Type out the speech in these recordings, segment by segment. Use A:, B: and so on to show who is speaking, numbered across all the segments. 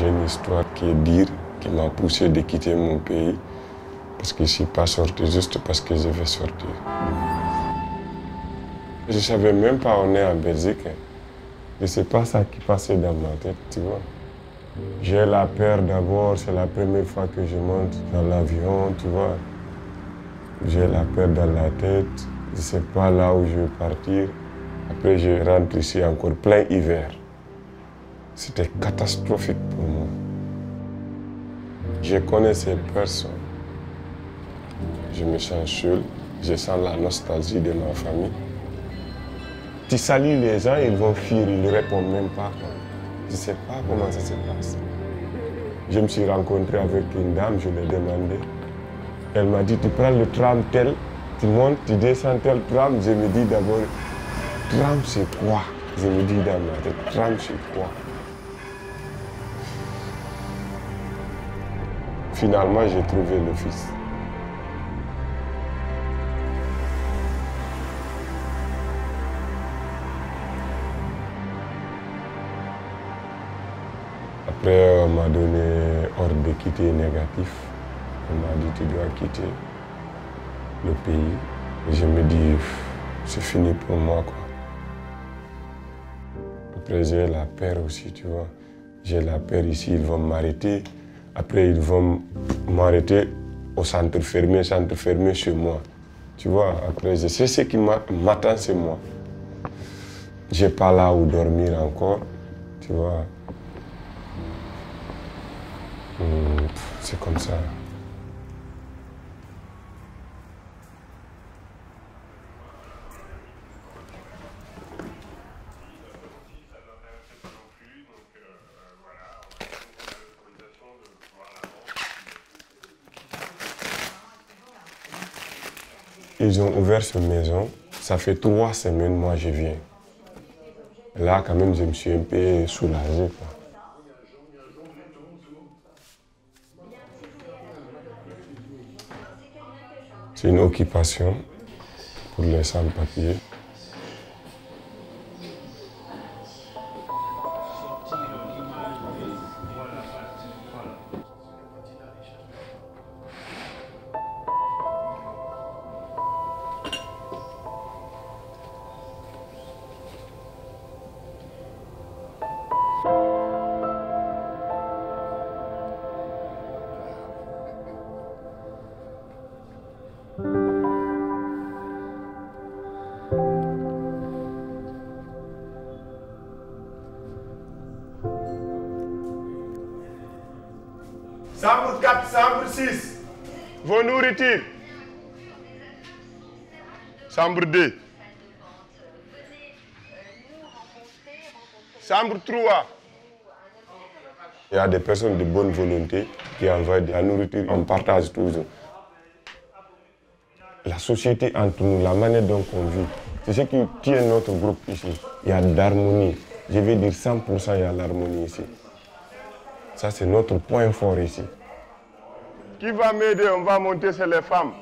A: J'ai une histoire qui est dure, qui m'a poussé de quitter mon pays parce que je ne suis pas sorti juste parce que je vais sortir. Je ne savais même pas on est en Belgique. Je ne sais pas ça qui passait dans ma tête, tu vois. J'ai la peur d'abord, c'est la première fois que je monte dans l'avion, tu vois. J'ai la peur dans la tête, je ne sais pas là où je vais partir. Après, je rentre ici encore plein hiver. C'était catastrophique pour moi. Je connaissais personne. Je me sens seul, je sens la nostalgie de ma famille. Tu salues les gens, ils vont fuir, ils ne répondent même pas. Je ne sais pas comment ça se passe. Je me suis rencontré avec une dame, je lui ai demandé. Elle m'a dit, tu prends le tram tel, tu montes, tu descends tel tram. Je me dis d'abord, tram c'est quoi? Je me dis dans ma tête, tram c'est quoi? Finalement, j'ai trouvé l'office. Après, on m'a donné ordre de quitter négatif. On m'a dit, tu dois quitter le pays. Et je me dis, c'est fini pour moi, quoi. Après, j'ai la peur aussi, tu vois. J'ai la peur ici, ils vont m'arrêter. Après, ils vont m'arrêter au centre fermé chez moi. Tu vois, après, je sais ce qui m'attend, c'est moi. J'ai pas là où dormir encore, tu vois. C'est comme ça. Ils ont ouvert cette maison. Ça fait 3 semaines, moi, je viens. Là, quand même, je me suis un peu soulagé, quoi. C'est une occupation pour les sans-papiers. Chambre 4, chambre 6. Vos nourritures. Chambre 2. Chambre 3. Il y a des personnes de bonne volonté qui envoient de la nourriture. On partage toujours. La société entre nous, la manière dont on vit, c'est ce qui tient notre groupe ici. Il y a de l'harmonie. Je vais dire 100%, il y a l'harmonie ici. Ça, c'est notre point fort ici. Qui va m'aider? On va monter, c'est les femmes.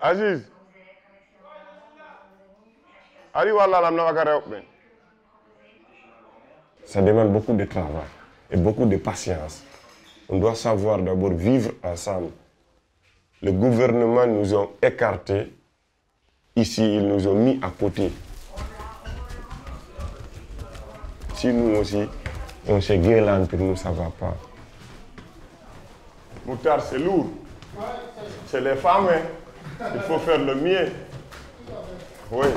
A: Aziz. Ça demande beaucoup de travail et beaucoup de patience. On doit savoir d'abord vivre ensemble. Le gouvernement nous a écartés. Ici, ils nous ont mis à côté. Si nous aussi, on se gueule entre nous, ça ne va pas. Moutard, c'est lourd. C'est les femmes, hein. Il faut faire le mieux. Oui.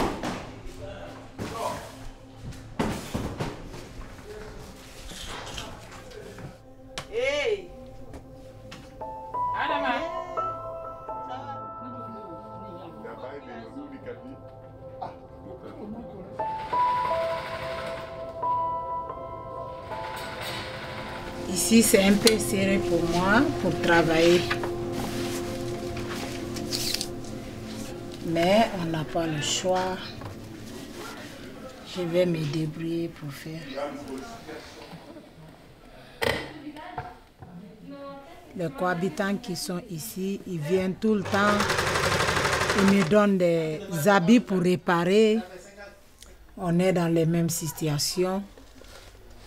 B: Hey. Adama. Ici, c'est un peu serré pour moi, pour travailler. Mais on n'a pas le choix. Je vais me débrouiller pour faire. Les cohabitants qui sont ici, ils viennent tout le temps. Ils me donnent des habits pour réparer. On est dans les mêmes situations.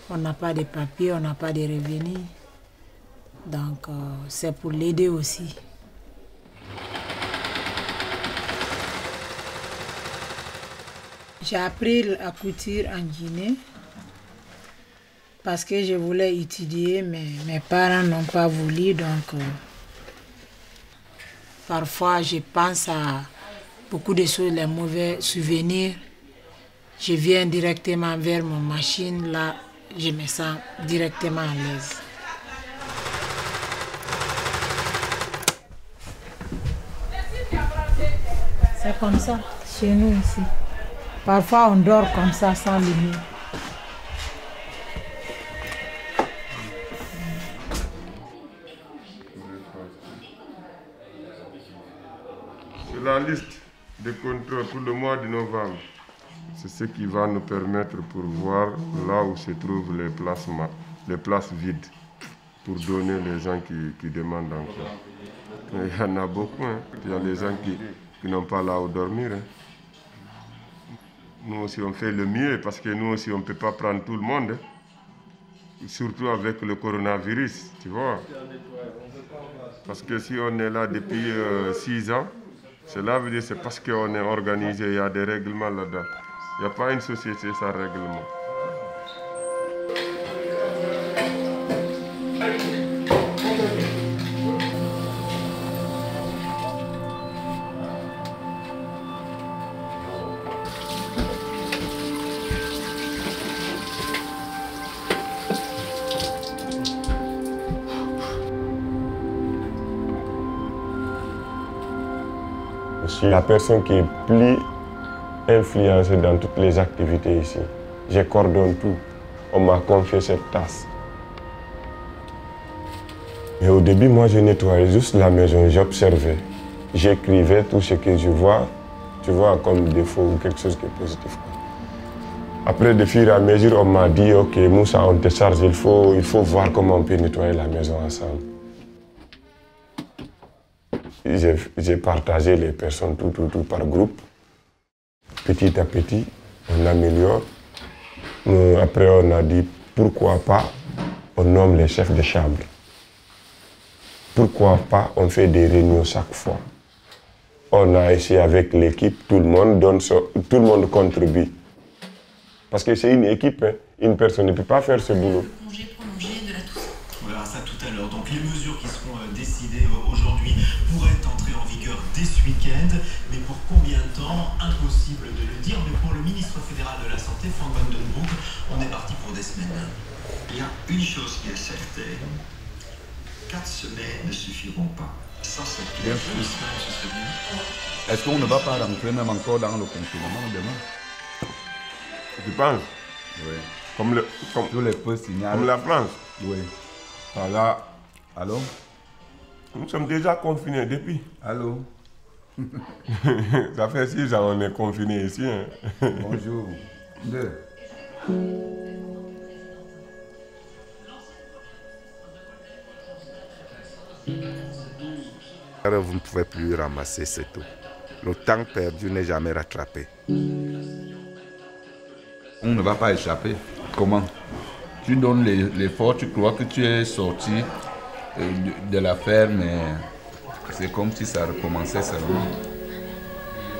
B: On n'a pas de papiers, on n'a pas de revenus. Donc, c'est pour l'aider aussi. J'ai appris la couture en Guinée parce que je voulais étudier, mais mes parents n'ont pas voulu. Donc, parfois, je pense à beaucoup de choses, les mauvais souvenirs. Je viens directement vers mon machine, là, je me sens directement à l'aise. C'est comme ça, chez nous ici. Parfois, on dort comme ça, sans lumière.
A: C'est la liste de contrôle pour le mois de novembre. C'est ce qui va nous permettre pour voir là où se trouvent les places vides, pour donner les gens qui demandent encore. Il y en a beaucoup, hein. Il y a des gens qui n'ont pas là où dormir. Hein. Nous aussi, on fait le mieux parce que nous aussi, on ne peut pas prendre tout le monde. Hein. Surtout avec le coronavirus, tu vois. Parce que si on est là depuis 6 ans, cela veut dire que c'est parce qu'on est organisé, il y a des règlements là-dedans. Il n'y a pas une société sans règlement. Je suis la personne qui est plus influencée dans toutes les activités ici. Je coordonne tout. On m'a confié cette tâche. Et au début, moi, je nettoyais juste la maison, j'observais. J'écrivais tout ce que je vois, tu vois, comme défaut ou quelque chose qui est positif. Après, de fur et à mesure, on m'a dit, OK, Moussa, on te charge, il faut voir comment on peut nettoyer la maison ensemble. J'ai partagé les personnes tout par groupe. Petit à petit, on améliore. Après, on a dit, pourquoi pas, on nomme les chefs de chambre. Pourquoi pas, on fait des réunions chaque fois. On a essayé avec l'équipe, tout le monde contribue. Parce que c'est une équipe, hein. Une personne ne peut pas faire ce boulot.
C: On verra ça tout à l'heure. Donc les mesures qui seront décidées aujourd'hui pourraient entrer en vigueur dès ce week-end. Mais pour combien de temps? Impossible de le dire. Mais pour le ministre fédéral de la Santé, Frank Van Den Broek, on est parti pour des semaines.
D: Il y a une chose qui est certaine. 4 semaines ne suffiront pas. Ça, c'est clair.
C: Une semaine, ce serait bien.
E: Est-ce qu'on ne va pas rentrer même encore dans le confinement demain?
A: Tu penses?
E: Oui.
A: Comme
E: les peu signalent.
A: Comme la France?
E: Oui.
A: Voilà.
E: Allô?
A: Nous sommes déjà confinés depuis.
E: Allô?
A: Ça fait 6 ans qu'on est confinés ici. Hein.
E: Bonjour.
F: Vous ne pouvez plus ramasser, c'est tout. Le temps perdu n'est jamais rattrapé.
E: On ne va pas échapper. Comment? Tu donnes l'effort, tu crois que tu es sorti de l'affaire, mais c'est comme si ça recommençait seulement.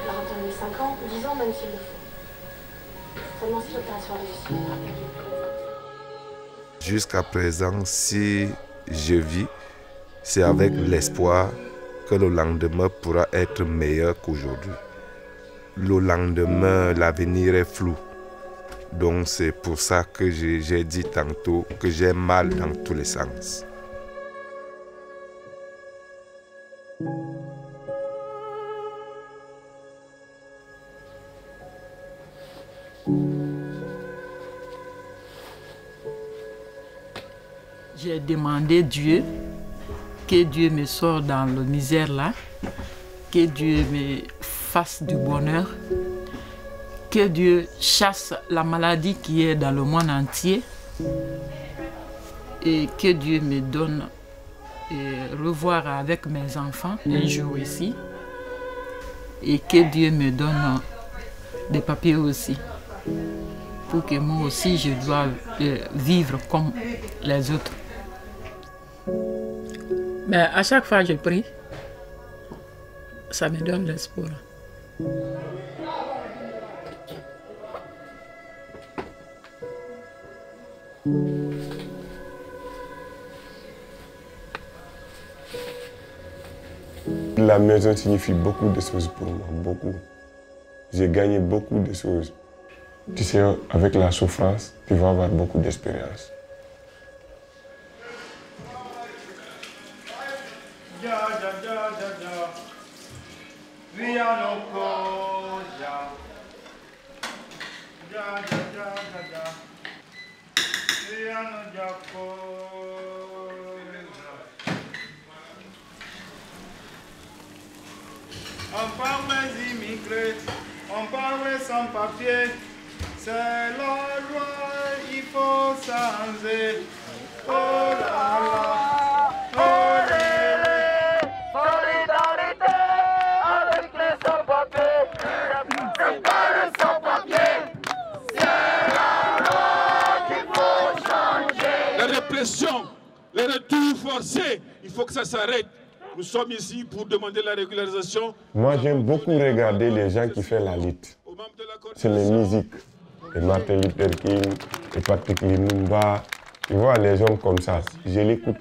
G: Alors attendez, 5 ans, 10 ans même s'il le faut. Seulement si l'opération est réussie.
F: Jusqu'à présent, si je vis, c'est avec l'espoir que le lendemain pourra être meilleur qu'aujourd'hui. Le lendemain, l'avenir est flou. Donc c'est pour ça que j'ai dit tantôt que j'ai mal dans tous les sens.
H: J'ai demandé Dieu, que Dieu me sorte dans la misère là, que Dieu me fasse du bonheur, que Dieu chasse la maladie qui est dans le monde entier et que Dieu me donne revoir avec mes enfants un jour ici et que Dieu me donne des papiers aussi pour que moi aussi je dois vivre comme les autres. Mais à chaque fois que je prie, ça me donne l'espoir.
A: La maison signifie beaucoup de choses pour moi, beaucoup. J'ai gagné beaucoup de choses. Tu sais, avec la souffrance, tu vas avoir beaucoup d'expérience.
I: On parle des immigrés, on parle sans papier, c'est la loi, il faut changer. Oh là là, oh là là, solidarité avec les sans-papiers, c'est pas le sans-papiers, c'est la loi qu'il faut changer.
J: La répression, les retours forcés, il faut que ça s'arrête. Nous sommes ici pour demander la régularisation.
A: Moi, j'aime beaucoup regarder les gens qui font la lutte. C'est les musiques. Les Martin Luther King, les Patrick Lumumba. Tu vois, les hommes comme ça, je l'écoute.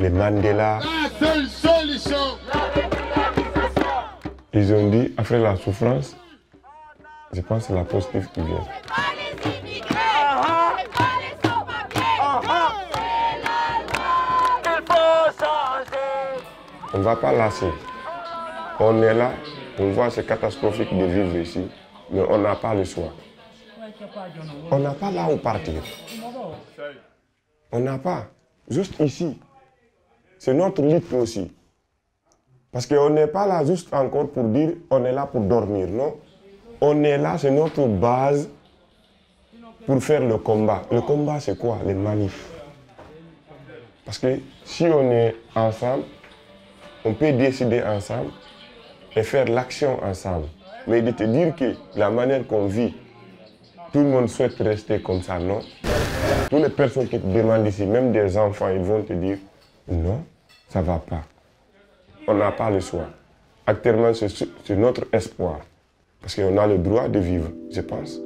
A: Les Mandela.
J: La seule solution.
A: Ils ont dit, après la souffrance, je pense que c'est la positive qui vient. On ne va pas lasser. On est là, on voit c'est catastrophique de vivre ici, mais on n'a pas le choix. On n'a pas là où partir. On n'a pas. Juste ici. C'est notre lutte aussi. Parce qu'on n'est pas là juste encore pour dire on est là pour dormir, non. On est là, c'est notre base pour faire le combat. Le combat, c'est quoi? Les manifs. Parce que si on est ensemble, on peut décider ensemble et faire l'action ensemble. Mais de te dire que la manière qu'on vit, tout le monde souhaite rester comme ça, non. Toutes les personnes qui te demandent ici, même des enfants, ils vont te dire non, ça ne va pas. On n'a pas le choix. Actuellement, c'est notre espoir. Parce qu'on a le droit de vivre, je pense.